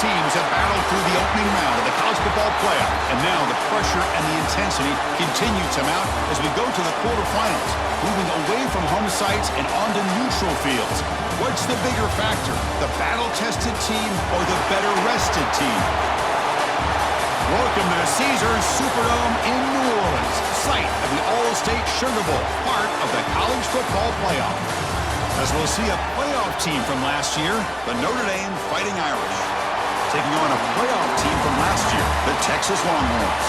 teams have battled through the opening round of the college football playoff, and now the pressure and the intensity continue to mount as we go to the quarterfinals, moving away from home sites and onto neutral fields. What's the bigger factor, the battle-tested team or the better-rested team? Welcome to the Caesars Superdome in New Orleans, site of the All-State Sugar Bowl, part of the college football playoff. As we'll see a playoff team from last year, the Notre Dame Fighting Irish, taking on a playoff team from last year, the Texas Longhorns.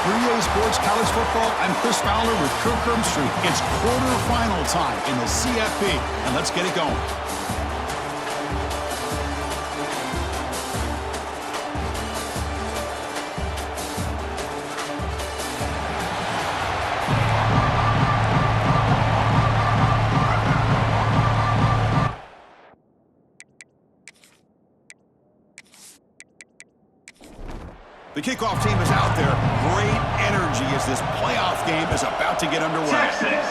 For EA Sports College Football, I'm Chris Fowler with Kirk Herbstreit. It's quarterfinal time in the CFP, and let's get it going. The kickoff team is out there. Great energy as this playoff game is about to get underway. Texas.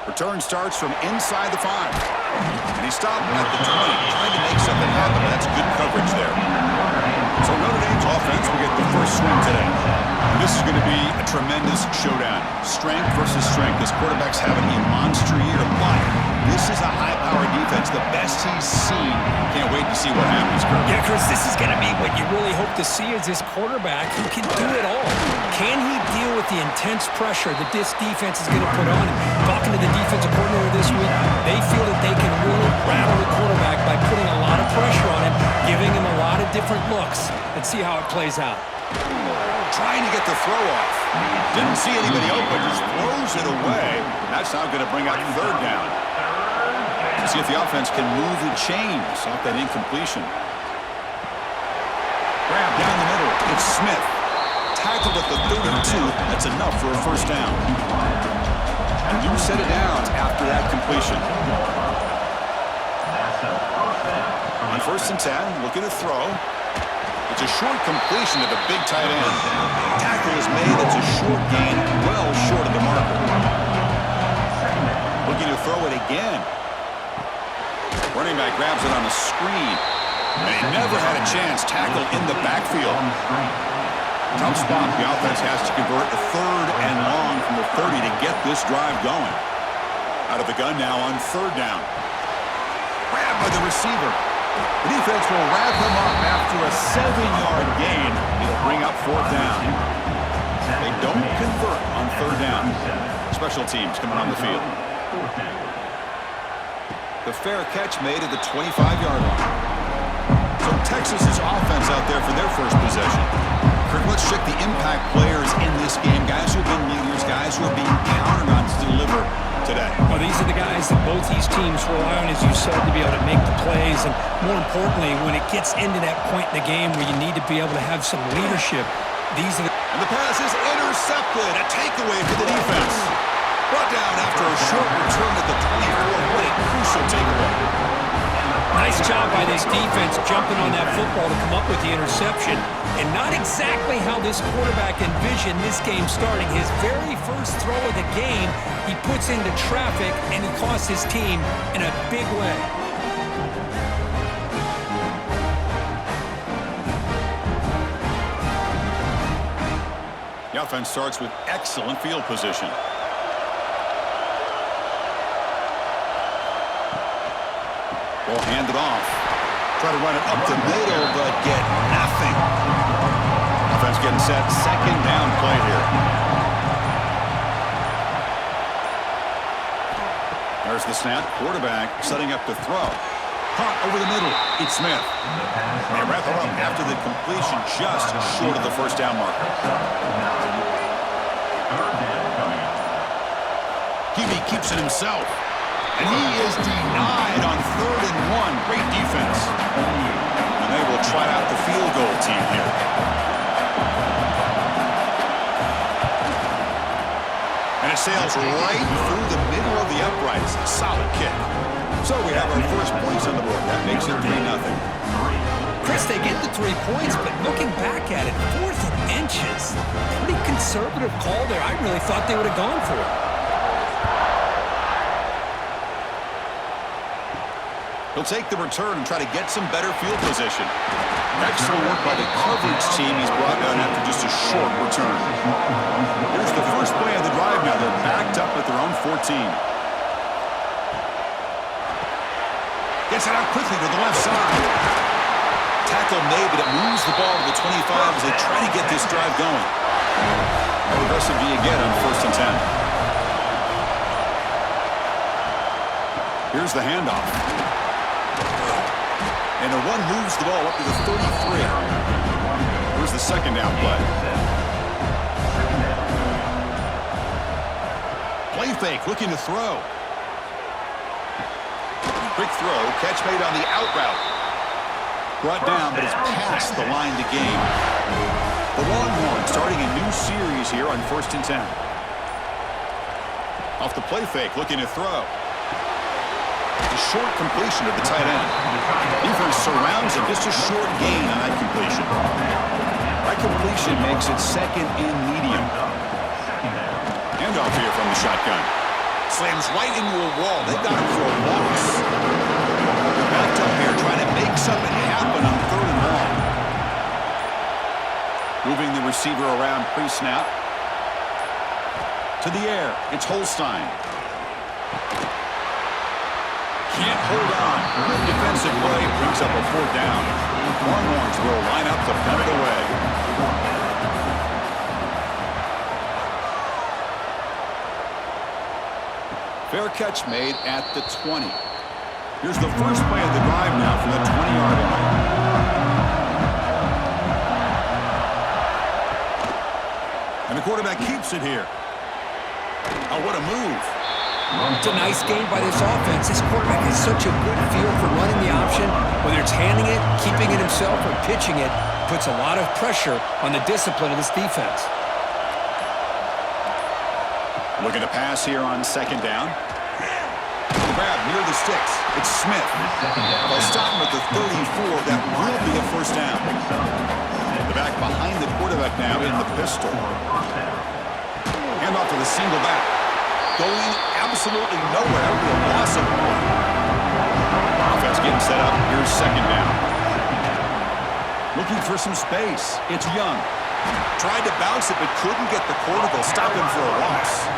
Return starts from inside the 5. And he stopped at the 20, trying to make something happen, but that's good coverage there. So Notre Dame's offense will get the first swing today. And this is going to be a tremendous showdown. Strength versus strength. This quarterback's having a monster year, but this is a high-powered defense, the best he's seen. Can't wait to see what happens, Kirk. Yeah, Chris, this is going to be what you really hope to see is this quarterback who can do it all. Can he deal with the intense pressure that this defense is going to put on him? Talking to the defensive coordinator this week, they feel that they can really rattle the quarterback by putting a lot of pressure on him, giving him a lot of different looks. Let's see how it plays out. Trying to get the throw off. Didn't see anybody open, just throws it away. That's now going to bring up third down. See if the offense can move the chains off that incompletion. Grab down the middle. It's Smith. Tackled at the 32. That's enough for a first down. A new set of downs after that completion. On 1st and 10, looking to throw. It's a short completion to the big tight end. Tackle is made. It's a short gain, well short of the marker. Looking to throw it again. Running back grabs it on the screen. And he never had a chance. Tackled in the backfield. Tough spot. The offense has to convert a 3rd and long from the 30 to get this drive going. Out of the gun now on 3rd down. Grabbed by the receiver. The defense will wrap him up after a 7-yard gain. It'll bring up 4th down. They don't convert on 3rd down. Special teams coming on the field. The fair catch made at the 25-yard line. So Texas's offense out there for their first possession. Kirk, let's check the impact players in this game. Guys who have been leaders, guys who are being counted on to deliver today. Well, these are the guys that both these teams rely on, as you said, to be able to make the plays. And more importantly, when it gets into that point in the game where you need to be able to have some leadership, these are the... And the pass is intercepted. A takeaway for the defense. Brought down after a short return at the 24. What a crucial takeaway. Nice job by this defense jumping on that football to come up with the interception. And not exactly how this quarterback envisioned this game starting. His very first throw of the game, he puts into traffic, and he costs his team in a big way. The offense starts with excellent field position. Ball handed off. Try to run it up the middle, but get nothing. Offense getting set. 2nd down play here. There's the snap. Quarterback setting up to throw. Caught over the middle. It's Smith. They wrap him up after the completion just short of the first down marker. Hebe keeps it himself. And he is denied on 3rd and 1. Great defense. And they will try out the field goal team here. And it sails right through the middle of the uprights. Solid kick. So we have our first points on the board. That makes it 3-0. Chris, they get the 3 points, but looking back at it, 4th and inches. Pretty conservative call there. I really thought they would have gone for it. He'll take the return and try to get some better field position. Excellent work by the coverage team. He's brought down after just a short return. Here's the first play of the drive now. They're backed up at their own 14. Gets it out quickly to the left side. Tackle made, but it moves the ball to the 25 as they try to get this drive going. How aggressive do you get on 1st and 10? Here's the handoff. And the run moves the ball up to the 33. Here's the second down play. Play fake, looking to throw. Quick throw, catch made on the out route. Brought down, but it's past the line to gain. The Longhorns starting a new series here on 1st and 10. Off the play fake, looking to throw. A short completion to the tight end. Defense surrounds him, just a short gain on that completion. That completion makes it 2nd and medium. Handoff here from the shotgun. Slams right into a wall. They got him for a loss. They're backed up here trying to make something happen on 3rd and long. Moving the receiver around pre-snap. To the air. It's Holstein. Can't hold on. Good defensive play brings up a 4th down. Longhorns will line up to punt it away. Fair catch made at the 20. Here's the first play of the drive now from the 20-yard line. And the quarterback keeps it here. Oh, what a move. It's a nice game by this offense. This quarterback has such a good feel for running the option. Whether it's handing it, keeping it himself, or pitching it, puts a lot of pressure on the discipline of this defense. Looking to pass here on 2nd down. Grab near the sticks. It's Smith. They'll stop him at the 34. That will be a 1st down. The back behind the quarterback now in the pistol. Hand off to the single back. Going absolutely nowhere. That would be a loss of 1. Offense getting set up. Here's 2nd down. Looking for some space. It's Young. Tried to bounce it, but couldn't get the quarter. They'll stop him for a loss.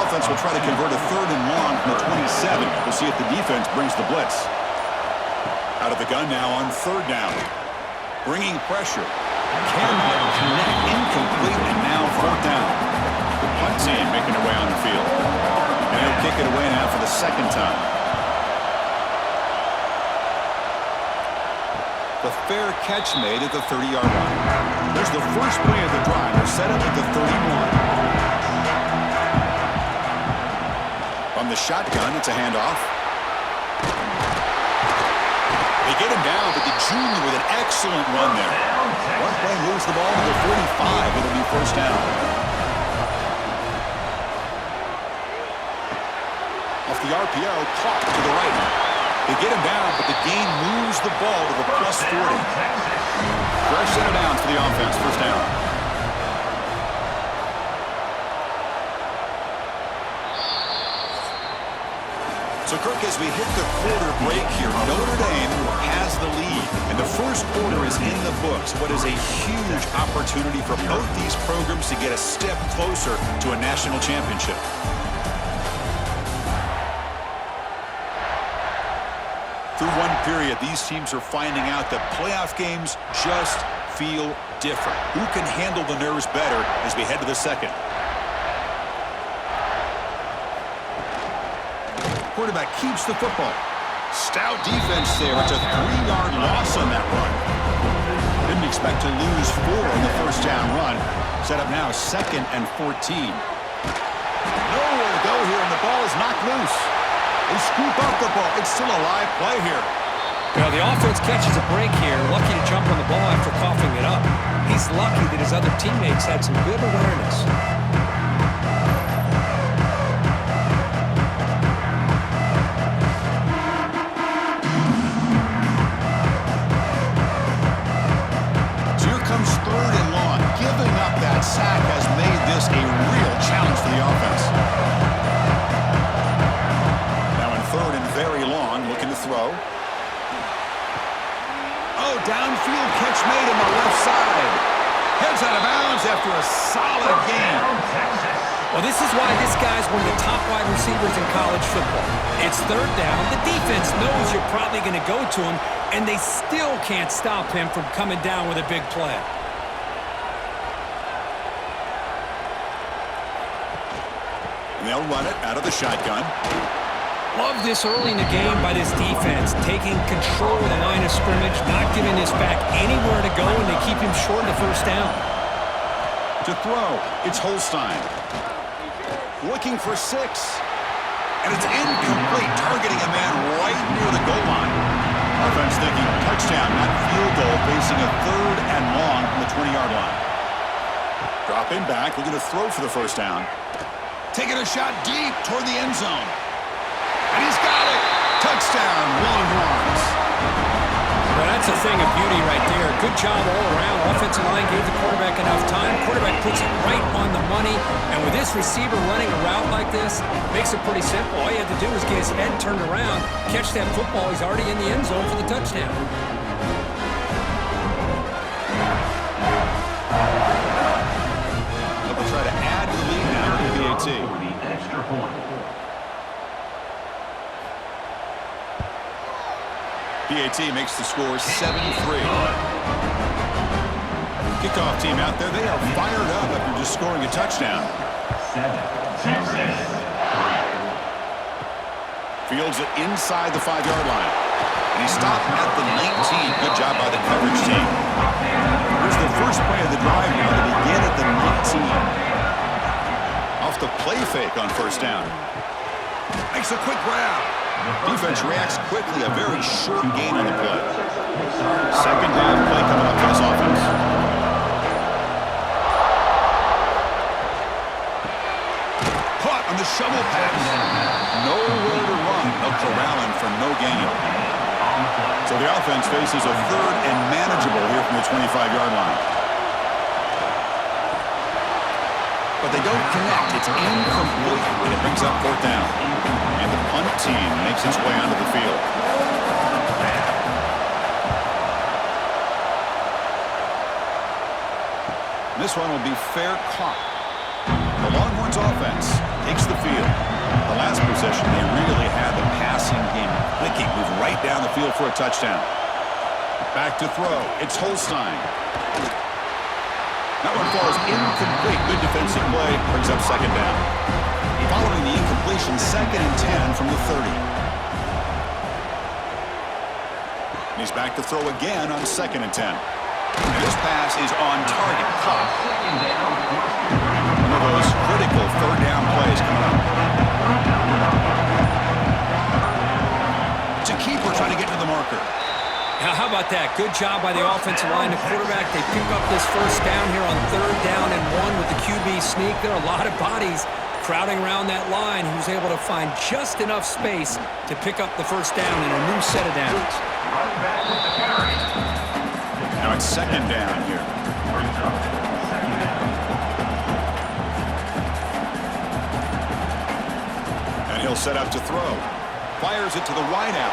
Offense will try to convert a 3rd and long from the 27. We'll see if the defense brings the blitz. Out of the gun now on 3rd down. Bringing pressure. Cannot connect. Incomplete, and now 4th down. The punt team making their way on the field. And he'll kick it away now for the 2nd time. The fair catch made at the 30-yard line. There's the first play of the drive. They're set up at the 31. From the shotgun, it's a handoff. They get him down, but the junior with an excellent run there. One play moves the ball to the 45. It'll be 1st down. Off the RPO, caught to the right. They get him down, but the gain moves the ball to the +40. Fresh set of downs for the offense. 1st down. So, Kirk, as we hit the quarter break here, Notre Dame has the lead, and the first quarter is in the books. What is a huge opportunity for both these programs to get a step closer to a national championship. Through one period, these teams are finding out that playoff games just feel different. Who can handle the nerves better as we head to the 2nd? Quarterback keeps the football. Stout defense there. It's a 3-yard loss on that run. Didn't expect to lose 4 on the 1st down run. Set up now 2nd and 14. Nowhere to go here, and the ball is knocked loose. They scoop up the ball. It's still a live play here. Well, the offense catches a break here. Lucky to jump on the ball after coughing it up. He's lucky that his other teammates had some good awareness. Sack has made this a real challenge for the offense. Now in 3rd and very long, looking to throw. after a solid game. Well, this is why this guy's one of the top wide receivers in college football. It's third down. The defense knows you're probably going to go to him, and they still can't stop him from coming down with a big play. And they'll run it out of the shotgun. Love this early in the game by this defense, taking control of the line of scrimmage, not giving this back anywhere to go, and they keep him short of the first down. To throw, it's Holstein. Looking for 6. And it's incomplete, targeting a man right near the goal line. Offense thinking touchdown, not field goal, facing a 3rd and long from the 20-yard line. Drop in back, looking to throw for the first down. Taking a shot deep toward the end zone. And he's got it! Touchdown, Longhorns. Well, that's a thing of beauty right there. Good job all around. Offensive line gave the quarterback enough time. Quarterback puts it right on the money. And with this receiver running a route like this, makes it pretty simple. All you had to do was get his head turned around, catch that football. He's already in the end zone for the touchdown. They'll try to add to the lead now to PAT. Extra point. PAT makes the score 7-3. Kickoff team out there. They are fired up after just scoring a touchdown. 7-6. Fields it inside the 5-yard line. And he stopped at the 19. Good job by the coverage team. Here's the first play of the drive now. They begin at the 19. Off the play fake on first down. Makes a quick grab. Defense reacts quickly. A very short gain on the play. Second down play coming up for this offense. Caught on the shovel pass. Nowhere to run. They'll corral him for no gain. So the offense faces a 3rd and manageable here from the 25-yard line. But they don't connect. It's incomplete. And it brings up 4th down. And the punt team makes its way onto the field. This one will be fair caught. The Longhorns offense takes the field. The last possession, they really had the passing game clicking, move right down the field for a touchdown. Back to throw. It's Holstein. That one falls incomplete. Good defensive play. Brings up second down. Following the incompletion, 2nd and 10 from the 30. And he's back to throw again on 2nd and 10. And this pass is on target. Caught. One of those critical 3rd down plays coming up. It's a keeper trying to get to the marker. Now, how about that? Good job by the offensive line. The quarterback, they pick up this first down here on 3rd down and 1 with the QB sneak. There are a lot of bodies crowding around that line. He was able to find just enough space to pick up the first down in a new set of downs. Now it's 2nd down here. And he'll set up to throw. Fires it to the wideout.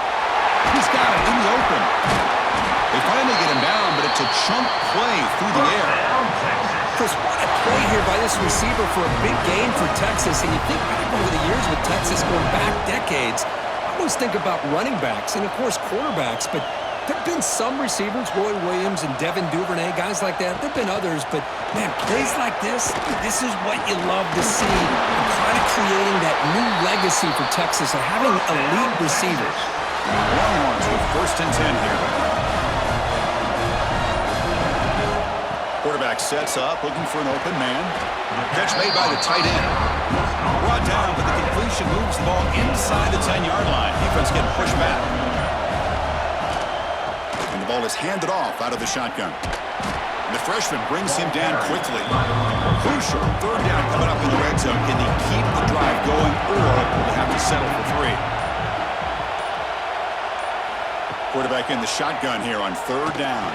He's got it in the open. They finally get him down, but it's a chunk play through the air. Chris, what a play here by this receiver for a big gain for Texas. And you think back over the years with Texas going back decades, I always think about running backs and, of course, quarterbacks. But there have been some receivers, Roy Williams and Devin Duvernay, guys like that. There have been others. But, man, plays like this is what you love to see. And kind of creating that new legacy for Texas of having elite receivers. Longhorns with 1st and 10 here. Quarterback sets up, looking for an open man. Catch made by the tight end. Brought down, but the completion moves the ball inside the 10-yard line. Defense getting pushed back. And the ball is handed off out of the shotgun. And the freshman brings him down quickly. Crucial 3rd down coming up in the red zone. Can they keep the drive going, or will they have to settle for 3? Quarterback in the shotgun here on 3rd down.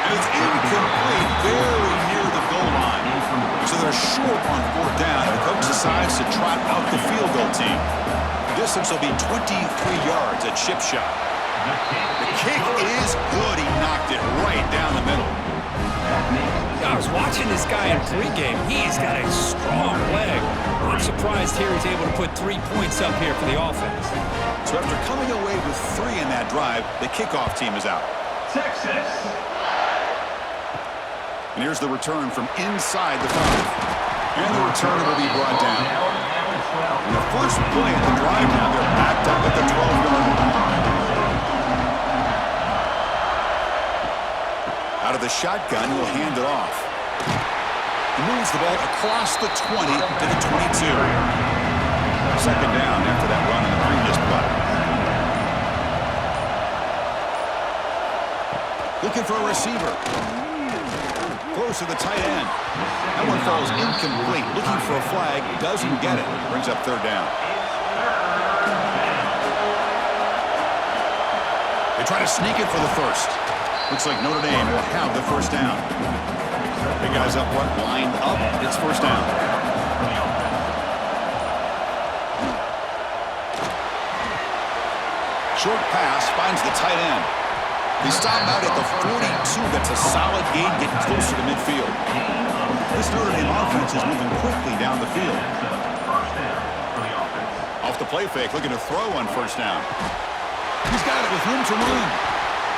And it's incomplete, very near the goal line. So they're short on 4th down, and the coach decides to trot out the field goal team. The distance will be 23 yards at chip shot. The kick is good. He knocked it right down the middle. I was watching this guy in pregame. He's got a strong leg. I'm surprised here he's able to put 3 points up here for the offense. So after coming away with 3 in that drive, the kickoff team is out. Texas. And here's the return from inside the 5. And the returner will be brought down. And the first play of the drive now, they're backed up at the 12-yard line. Out of the shotgun, he'll hand it off. He moves the ball across the 20 to the 22. Second down after that run in the previous play. Looking for a receiver. Throws to the tight end. That one falls incomplete. Looking for a flag. Doesn't get it. Brings up third down. They try to sneak it for the first. Looks like Notre Dame will have the first down. The guys up front lined up. It's first down. Short pass finds the tight end. They stop out at the 42. That's a solid gain, getting closer to midfield. This Notre Dame offense is moving quickly down the field. Off the play fake, looking to throw on first down. He's got it with room to run.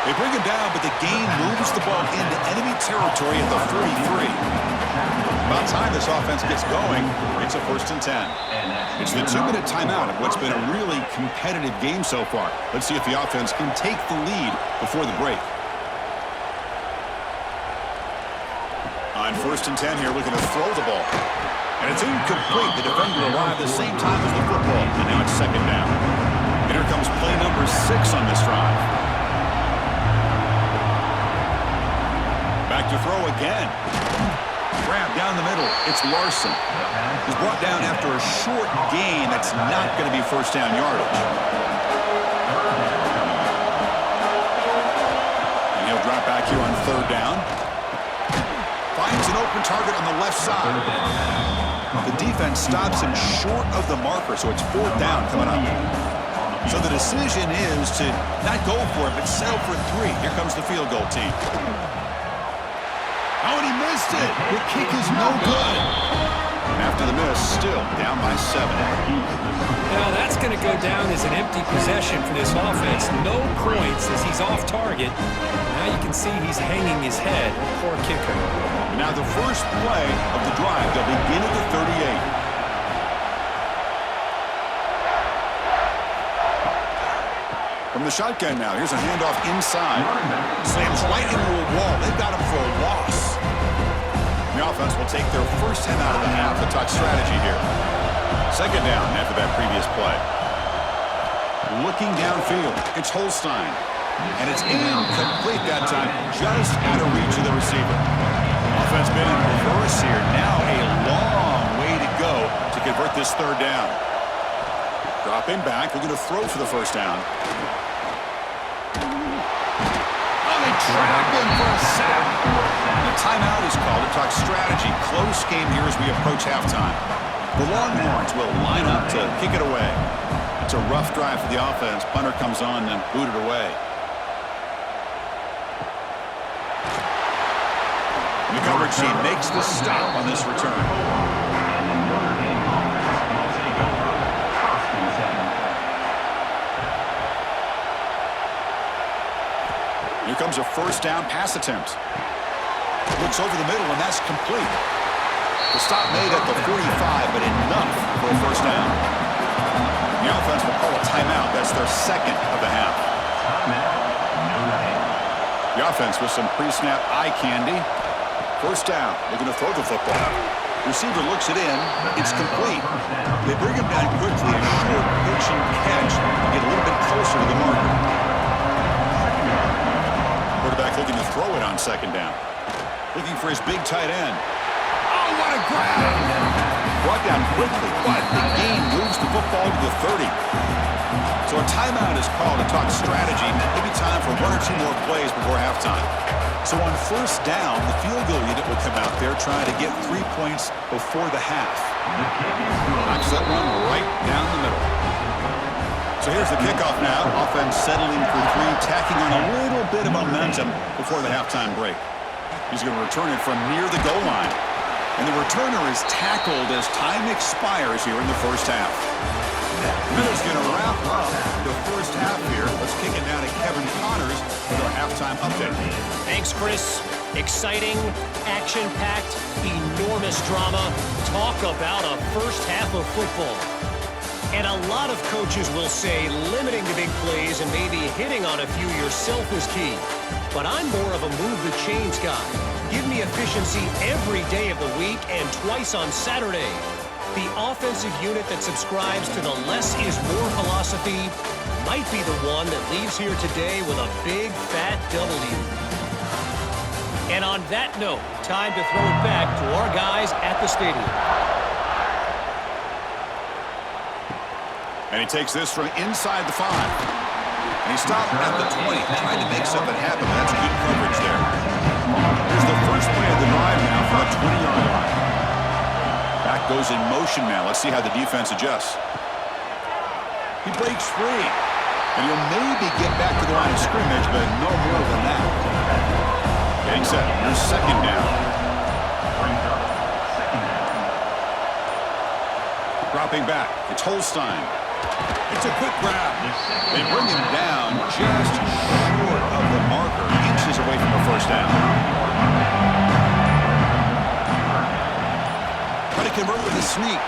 They bring him down, but the gain moves the ball into enemy territory at the 43. About time this offense gets going, it's a 1st and 10. It's the 2-minute timeout of what's been a really competitive game so far. Let's see if the offense can take the lead before the break. On 1st and 10 here, looking to throw the ball. And it's incomplete. The defender arrived the same time as the football, and now it's second down. And here comes play number 6 on this drive. Back to throw again. Grab down the middle. It's Larson. He's brought down after a short gain. That's not going to be first down yardage. And he'll drop back here on third down. Finds an open target on the left side. The defense stops him short of the marker, so it's fourth down coming up. So the decision is to not go for it, but settle for 3. Here comes the field goal team. Oh, and he missed it. The kick is no good. After the miss, still down by 7. Now that's going to go down as an empty possession for this offense. No points as he's off target. Now you can see he's hanging his head. Poor kicker. Now the first play of the drive, they'll begin at the 38. From the shotgun now, here's a handoff inside. Slams right into a wall. They've got him for a loss. The offense will take their first 10 out of the half to talk strategy here. Second down after that previous play. Looking downfield, it's Holstein. And it's incomplete that time, just out of reach of the receiver. Offense been in reverse here. Now a long way to go to convert this third down. Dropping back, looking to throw for the first down. Trap him for a sack. The timeout is called to talk strategy. Close game here as we approach halftime. The Longhorns will line up to kick it away. It's a rough drive for the offense. Punter comes on and booted away. The coverage team makes the stop on this return. Here comes a first down pass attempt. Looks over the middle, and that's complete. The stop made at the 45, but enough for a first down. The offense will call a timeout. That's their second of the half. The offense with some pre-snap eye candy. First down, looking to throw the football. Receiver looks it in. It's complete. They bring him down quickly. A short pitch and catch to get a little bit closer to the marker. Quarterback looking to throw it on second down. Looking for his big tight end. Oh, what a grab! Brought down quickly, but the gain moves the football to the 30. So a timeout is called to talk strategy. Maybe time for 1 or 2 more plays before halftime. So on first down, the field goal unit will come out there trying to get 3 points before the half. Knocks that one right down the middle. So here's the kickoff now. Offense settling for 3, tacking on a little bit of momentum before the halftime break. He's going to return it from near the goal line. And the returner is tackled as time expires here in the first half. Miller's going to wrap up the first half here. Let's kick it down to Kevin Connors with our halftime update. Thanks, Chris. Exciting, action-packed, enormous drama. Talk about a first half of football. And a lot of coaches will say limiting the big plays and maybe hitting on a few yourself is key. But I'm more of a move the chains guy. Give me efficiency every day of the week and twice on Saturday. The offensive unit that subscribes to the less is more philosophy might be the one that leaves here today with a big fat W. And on that note, time to throw it back to our guys at the stadium. And he takes this from inside the 5. And he stopped at the 20, trying to make something happen. That's good coverage there. Here's the first play of the drive now from the 20-yard line. Back goes in motion now. Let's see how the defense adjusts. He breaks free. And he'll maybe get back to the line of scrimmage, but no more than that. Getting set. Here's second down. Dropping back. It's Holstein. It's a quick grab. They bring him down just short of the marker, inches away from the first down. Try to convert with a sneak.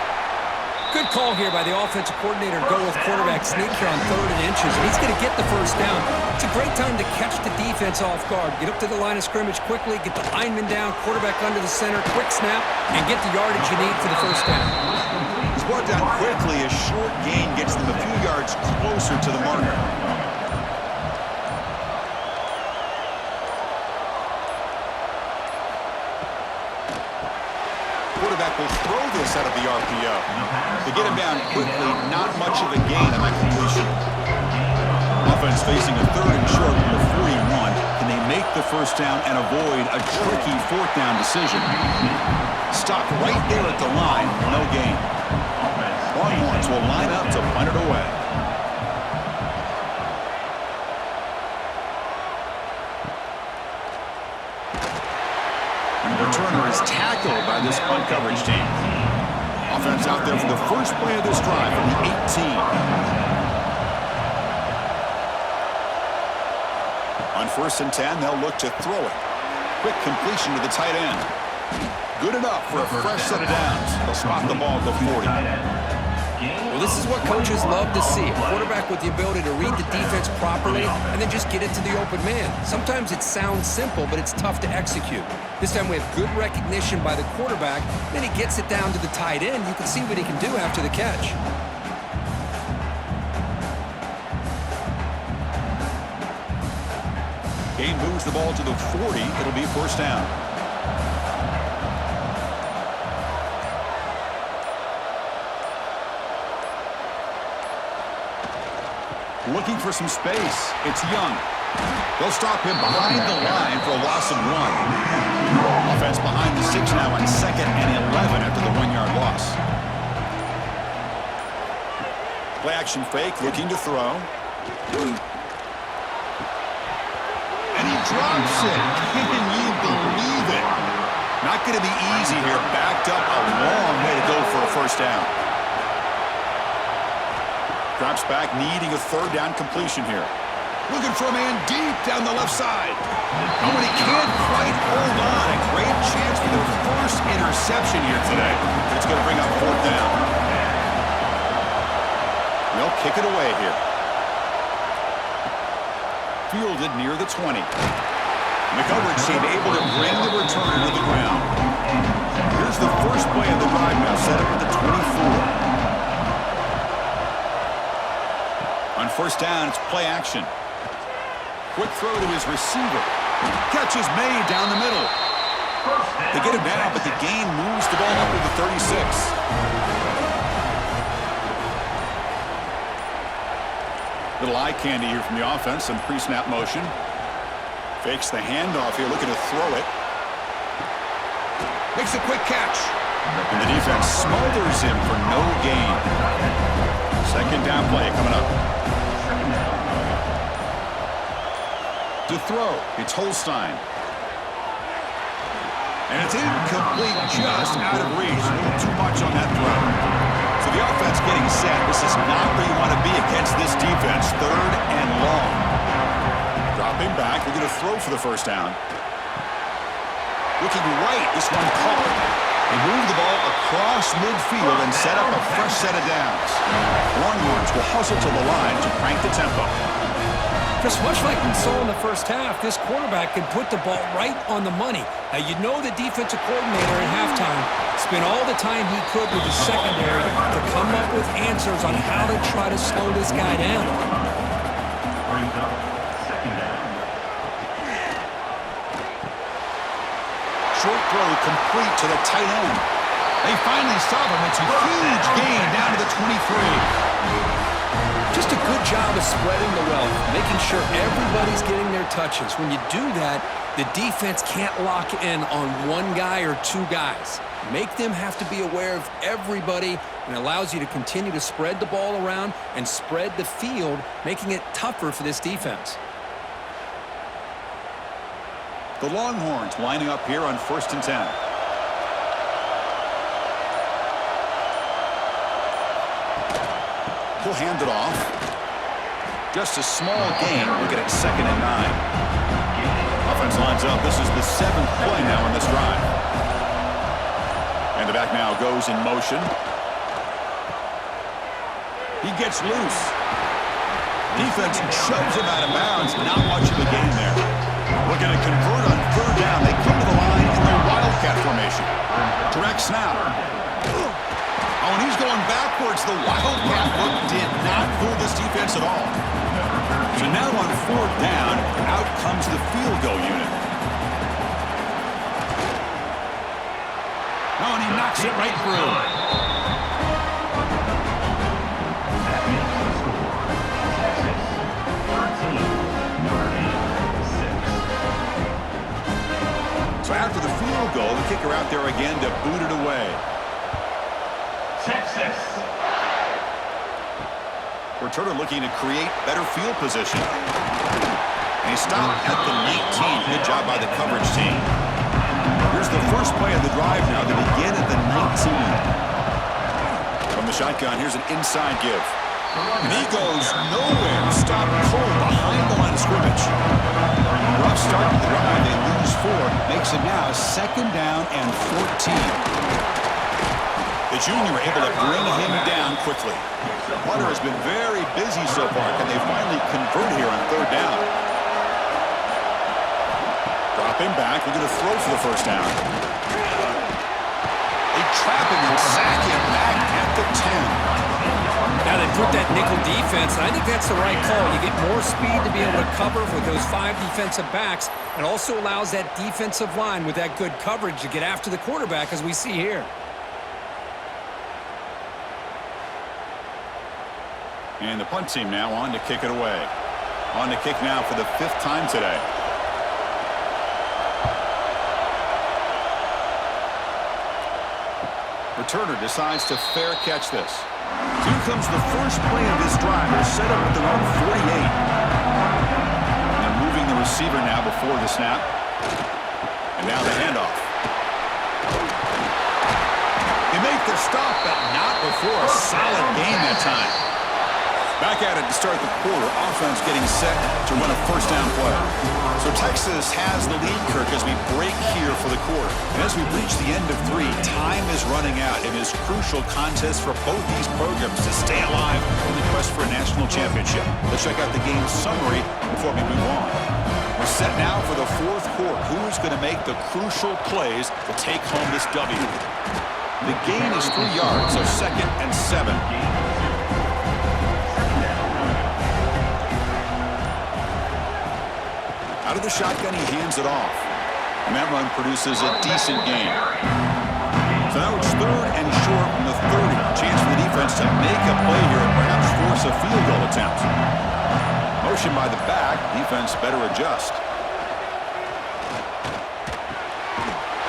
Good call here by the offensive coordinator to go with quarterback sneak here on 3rd and inches. And he's going to get the first down. It's a great time to catch the defense off guard. Get up to the line of scrimmage quickly, get the lineman down, quarterback under the center, quick snap, and get the yardage you need for the first down. It's brought down quickly. A short gain gets them a few yards closer to the marker. Quarterback will throw this out of the RPO. To get him down quickly, not much of a gain on that completion. Offense facing a 3rd and short from the 41. Can they make the first down and avoid a tricky 4th down decision? Stopped right there at the line, no gain. Longhorns will line up to punt it away. The returner is tackled by this punt coverage team. Offense out there for the first play of this drive from the 18. On 1st and 10, they'll look to throw it. Quick completion to the tight end. Good enough for a fresh set of downs. They'll spot the ball at the 40. Well, this is what coaches love to see. A quarterback with the ability to read the defense properly and then just get it to the open man. Sometimes it sounds simple, but it's tough to execute. This time we have good recognition by the quarterback. Then he gets it down to the tight end. You can see what he can do after the catch. Gain moves the ball to the 40. It'll be first down. Looking for some space. It's Young. They'll stop him behind the line for a loss of 1. Offense behind the 6 now on 2nd and 11 after the 1-yard loss. Play action fake, looking to throw. And he drops it. Can you believe it? Not going to be easy here. Backed up a long way to go for a first down. Drops back, needing a 3rd down completion here. Looking for a man deep down the left side. Oh, and he can't quite hold on. A great chance for their first interception here today. But it's going to bring up 4th down. They'll kick it away here. Fielded near the 20. And the coverage team able to bring the return to the ground. Here's the first play of the drive now, set up at the 24. On 1st down, it's play action. Quick throw to his receiver. Catch is made down the middle. They get him down, but the gain moves the ball up to the 36. Little eye candy here from the offense. Some pre-snap motion. Fakes the handoff here, looking to throw it. Makes a quick catch. And the defense smothers him for no gain. 2nd down play coming up. To throw, it's Holstein. And it's incomplete, just out of reach. A little too much on that throw. So the offense getting set. This is not where you want to be against this defense. 3rd and long. Dropping back. We're going to throw for the first down. Looking right. This one caught. They move the ball across midfield and set up a fresh set of downs. Longhorns will hustle to the line to crank the tempo. Just much like we saw in the first half, this quarterback can put the ball right on the money. Now, you know the defensive coordinator at halftime spent all the time he could with the secondary to come up with answers on how to try to slow this guy down. Brings up 2nd down. Short throw complete to the tight end. They finally stop him. It's a huge gain down to the 23. Just a good job of spreading the wealth, making sure everybody's getting their touches. When you do that, the defense can't lock in on one guy or 2 guys. Make them have to be aware of everybody, and allows you to continue to spread the ball around and spread the field, making it tougher for this defense. The Longhorns lining up here on 1st and 10. He'll hand it off. Just a small gain. Looking at 2nd and 9. Offense lines up. This is the 7th play now in this drive. And the back now goes in motion. He gets loose. Defense shoves him out of bounds. Not much of a gain there. Looking to convert on 3rd down. They come to the line in the Wildcat formation. Direct snap. Oh, and he's going backwards. The Wildcat look did not fool this defense at all. So now on 4th down, out comes the field goal unit. Oh, and he knocks it right through. That makes the score Texas 13, Notre Dame 6. So after the field goal, the kicker out there again to boot it away. Texas. Returner looking to create better field position. And he stopped at the 19. Good job by the coverage team. Here's the first play of the drive now to begin at the 19. From the shotgun, here's an inside give. And he goes nowhere. Stop cold behind the line of scrimmage. Rough start to the drive. They lose 4. Makes it now 2nd down and 14. The junior able to bring him down quickly. Hunter has been very busy so far. Can they finally convert here on 3rd down? Drop him back. We're going to throw for the first down. They trap him and sack him back at the 10. Now they put that nickel defense, and I think that's the right call. You get more speed to be able to cover with those 5 defensive backs, and also allows that defensive line with that good coverage to get after the quarterback, as we see here. And the punt team now on to kick it away. On to kick now for the 5th time today. Returner decides to fair catch this. Here comes the first play of this drive. They're set up at their own 48. And moving the receiver now before the snap. And now the handoff. They make the stop, but not before a solid gain that time. Back at it to start the quarter. Offense getting set to run a first down play. So Texas has the lead, Kirk, as we break here for the quarter. And as we reach the end of 3, time is running out in this crucial contest for both these programs to stay alive in the quest for a national championship. Let's check out the game summary before we move on. We're set now for the 4th quarter. Who is going to make the crucial plays to take home this W? The gain is 3 yards, so 2nd and 7. Out of the shotgun, he hands it off. And that run produces a decent gain. So now it's 3rd and short from the 30. Chance for the defense to make a play here and perhaps force a field goal attempt. Motion by the back. Defense better adjust.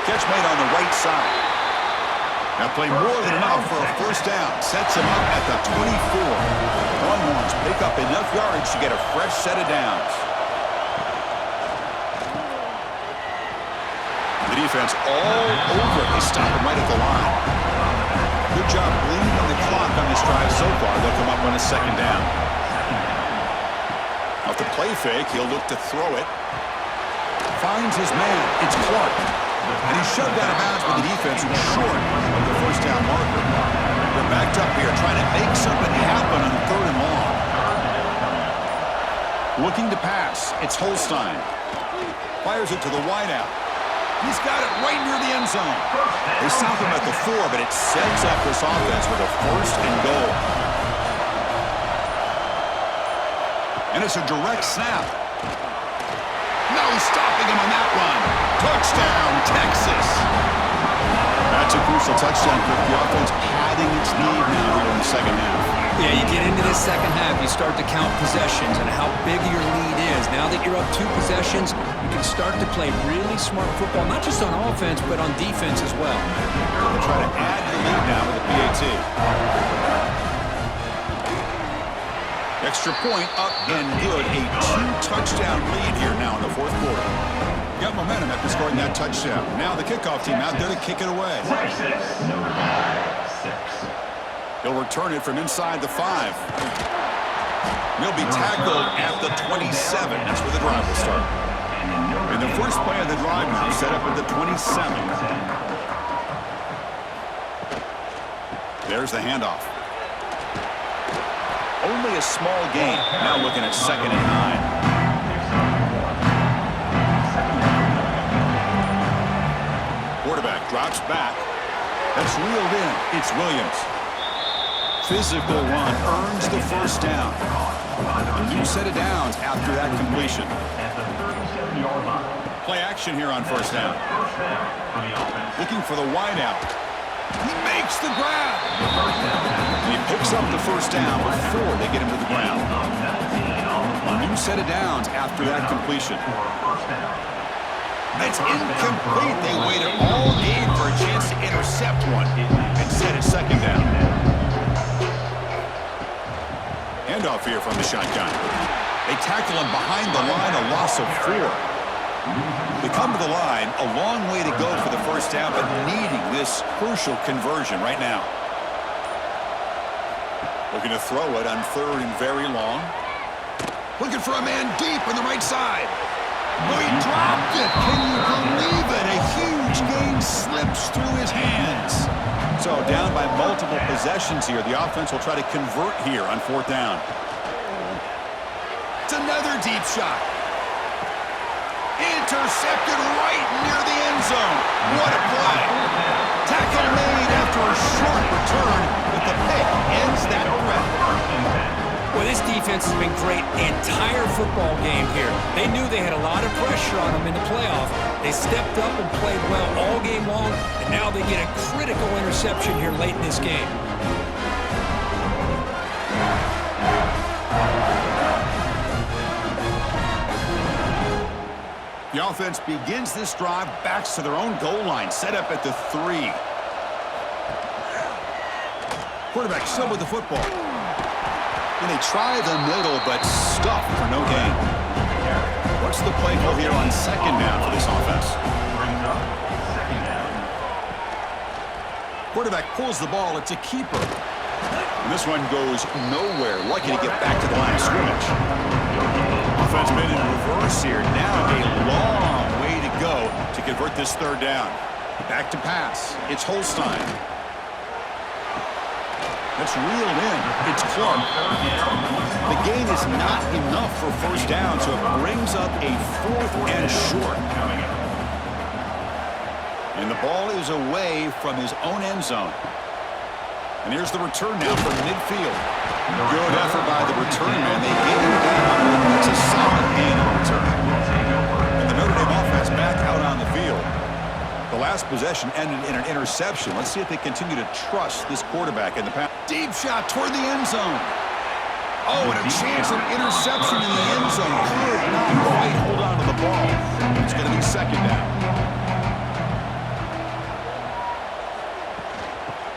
Catch made on the right side. Now play more than enough for a first down. Sets him up at the 24. Longhorns pick up enough yards to get a fresh set of downs. The defense all over it. They stop him right at the line. Good job bleeding on the clock on this drive so far. They'll come up on a second down. Off the play fake, he'll look to throw it. Finds his man. It's Clark. And he's shoved out of bounds with the defense short of the first down marker. They're backed up here trying to make something happen on 3rd and long. Looking to pass. It's Holstein. Fires it to the wideout. He's got it right near the end zone. They stop him at the 4, but it sets up this offense with a 1st and goal. And it's a direct snap. No stopping him on that run. Touchdown, Texas. That's a crucial touchdown for the offense, padding its lead now here in the second half. Yeah, you get into this second half, you start to count possessions and how big your lead is. Now that you're up 2 possessions, you can start to play really smart football, not just on offense, but on defense as well. They'll try to add the lead now with a PAT. Extra point up and good. A 2-touchdown lead here now in the 4th quarter. Got momentum after scoring that touchdown. Now the kickoff team out there to kick it away. Number 6. He'll return it from inside the 5. He'll be tackled at the 27. That's where the drive will start. And the first play of the drive now set up at the 27. There's the handoff. Only a small gain. Now looking at 2nd and 9. Quarterback drops back. That's reeled in. It's Williams. Physical run earns the first down. A new set of downs after that completion. Play action here on first down. Looking for the wideout. He makes the grab. And he picks up the first down before they get him to the ground. A new set of downs after that completion. It's incomplete. They waited all game for a chance to intercept one. Instead, it's second down. Handoff here from the shotgun. They tackle him behind the line, a loss of 4. They come to the line, a long way to go for the first down, but needing this crucial conversion right now. Looking to throw it on 3rd and very long. Looking for a man deep on the right side. Oh, he dropped it. Can you believe it? A huge gain slips through his hands. So down by multiple possessions here. The offense will try to convert here on 4th down. It's another deep shot. Intercepted right near the end zone. What a play. Tackle made after a short return, but the pick ends that threat. Well, this defense has been great the entire football game here. They knew they had a lot of pressure on them in the playoff. They stepped up and played well all game long, and now they get a critical interception here late in this game. The offense begins this drive, backs to their own goal line, set up at the 3. Quarterback still with the football. And they try the middle, but stuffed for no gain. What's the play call here on 2nd down for this offense? Quarterback pulls the ball. It's a keeper. And this one goes nowhere. Lucky to get back to the line of scrimmage. Offense made in reverse here. Now a long way to go to convert this 3rd down. Back to pass. It's Holstein. That's reeled in. It's Clark. The gain is not enough for first down, so it brings up a 4th and short. And the ball is away from his own end zone. And here's the return now from midfield. Good effort by the return man. They get him down. It's a solid gain on return. And the Notre Dame offense back out on the field. The last possession ended in an interception. Let's see if they continue to trust this quarterback in the pass. Deep shot toward the end zone. Oh, and a chance of interception in the end zone. Could not quite hold on to the ball. It's going to be second down.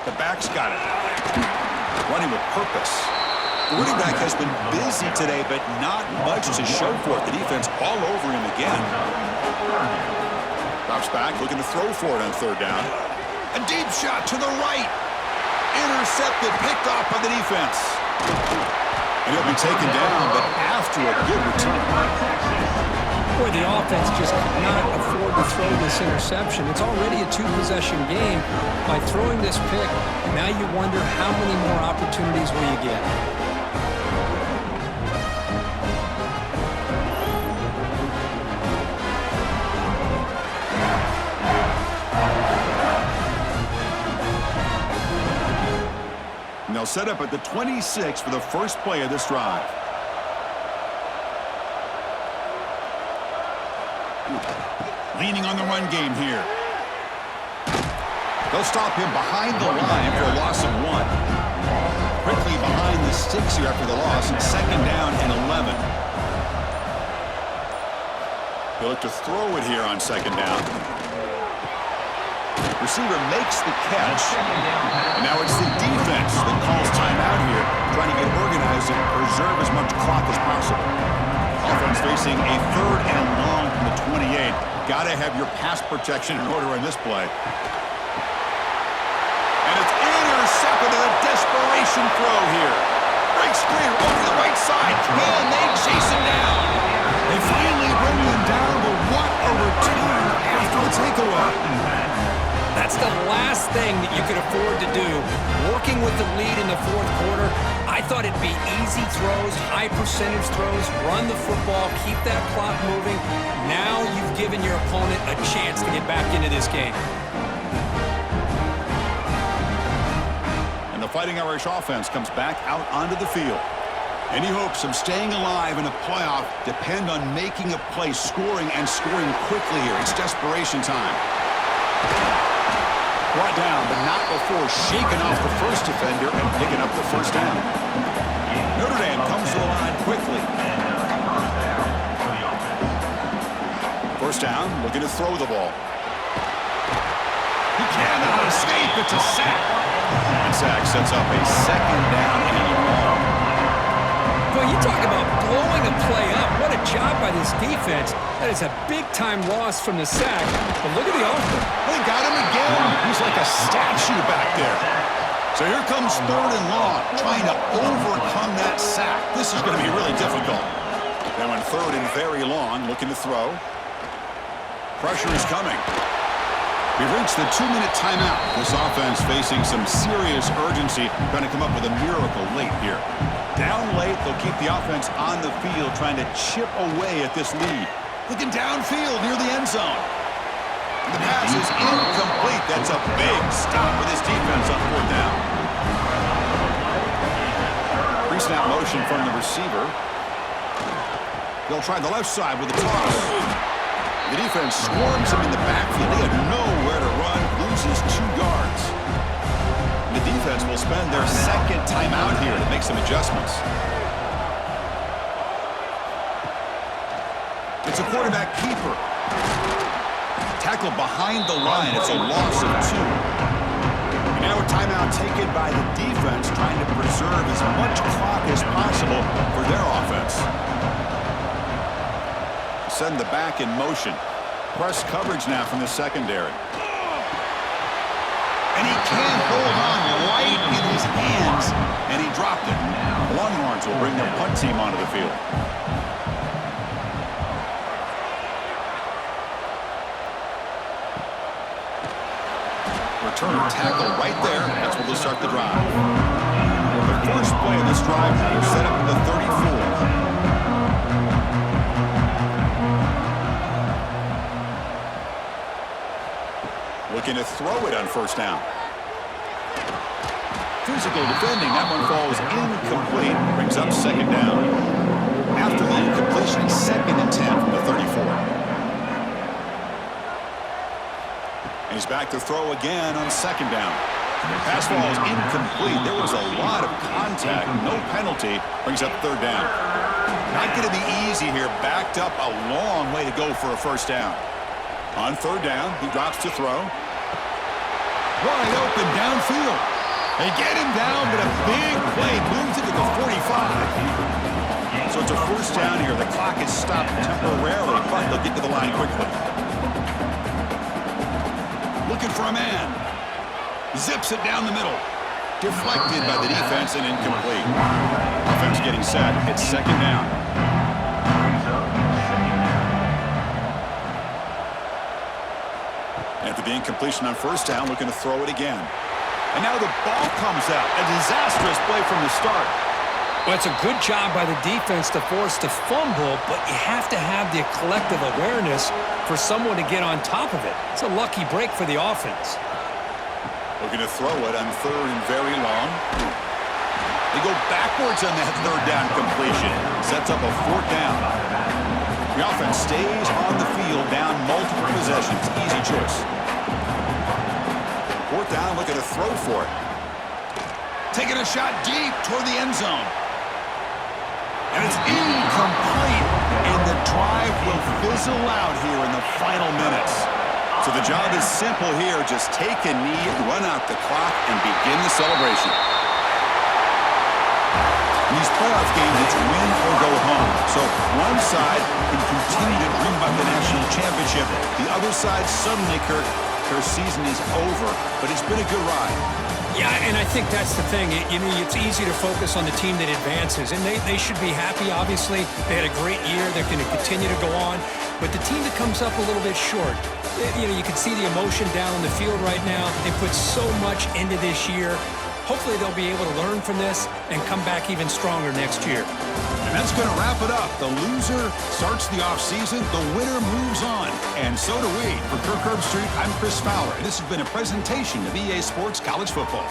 The back's got it. Running with purpose. The running back has been busy today, but not much to show for it. The defense all over him again. Drops back, looking to throw for it on third down. A deep shot to the right. Intercepted, picked off by the defense. And he'll be taken down, but after a good return. Boy, the offense just could not afford to throw this interception. It's already a two-possession game. By throwing this pick, now you wonder how many more opportunities will you get. And they'll set up at the 26 for the first play of this drive. Leaning on the run game here. They'll stop him behind the line for a loss of 1. Quickly behind the sticks here after the loss, and second down and 11. He'll look to throw it here on second down. Receiver makes the catch. And now it's the defense that calls timeout here, trying to get organized and preserve as much clock as possible. Offense facing a third and long from the 28. Got to have your pass protection in order in this play. And it's intercepted in a desperation throw here. Breaks clear over the right side. Can they chase him down? They finally bring him down, but what a return after the takeaway. That's the last thing that you could afford to do. Working with the lead in the fourth quarter, I thought it'd be easy throws, high percentage throws, run the football, keep that clock moving. Now you've given your opponent a chance to get back into this game. And the Fighting Irish offense comes back out onto the field. Any hopes of staying alive in a playoff depend on making a play, scoring, and scoring quickly here. It's desperation time. Brought down, but not before shaking off the first defender and picking up the first down. Notre Dame comes to the line quickly. First down, looking to throw the ball. He cannot escape. It's a sack. And sack sets up a second down and long. Boy, you talk about blowing a play up. What a job by this defense. That is a big-time loss from the sack. But look at the offense. They got him again. He's like a statue back there. So here comes third and long, trying to overcome that sack. This is going to be really difficult. Now on third and very long, looking to throw. Pressure is coming. We've reached the 2-minute timeout. This offense facing some serious urgency, trying to come up with a miracle late here. Down late, they'll keep the offense on the field, trying to chip away at this lead. Looking downfield near the end zone. The pass is incomplete. That's a big stop for this defense on fourth down. Pre-snap motion from the receiver. They'll try the left side with a toss. The defense swarms him in the backfield. They have nowhere to run. Loses 2 yards. The defense will spend their second timeout here to make some adjustments. It's a quarterback keeper. Tackled behind the line. It's a loss of 2. And now a timeout taken by the defense, trying to preserve as much clock as possible for their offense. Send the back in motion. Press coverage now from the secondary. And he can't hold on right in his hands, and he dropped it. Longhorns will bring their punt team onto the field. Return tackle right there. That's where they'll start the drive. The first play of this drive will set up the 34. Looking to throw it on first down. Physical defending. That one falls incomplete. Brings up second down. After the incompletion, second and 10 from the 34. And he's back to throw again on second down. Pass ball is incomplete. There was a lot of contact. No penalty. Brings up third down. Not going to be easy here. Backed up a long way to go for a first down. On third down, he drops to throw. Wide open downfield. They get him down, but a big play moves it to the 45. So it's a first down here. The clock is stopped temporarily, but they'll get to the line quickly. looking for a man. Zips it down the middle. Deflected by the defense and incomplete. Offense getting set. It's second down. After the incompletion on first down, looking to throw it again. And now the ball comes out. A disastrous play from the start. Well, it's a good job by the defense to force the fumble, but you have to have the collective awareness for someone to get on top of it. It's a lucky break for the offense. Looking to throw it on third and very long. They go backwards on that third down completion. Sets up a fourth down. The offense stays on the field, down multiple possessions. Easy choice. Fourth down, looking to throw for it. Taking a shot deep toward the end zone. And it's incomplete. And the drive will fizzle out here in the final minutes. So the job is simple here. Just take a knee, run out the clock, and begin the celebration. In these playoff games, it's win or go home. So one side can continue to dream about the national championship. The other side, suddenly, Kirk, their season is over. But it's been a good ride. Yeah, and I think that's the thing. It's easy to focus on the team that advances, and they should be happy, obviously. They had a great year. They're going to continue to go on. But the team that comes up a little bit short, you can see the emotion down on the field right now. They put so much into this year. Hopefully they'll be able to learn from this and come back even stronger next year. And that's going to wrap it up. The loser starts the offseason. The winner moves on. And so do we. For Kirk Herbstreit, I'm Chris Fowler. And this has been a presentation of EA Sports College Football.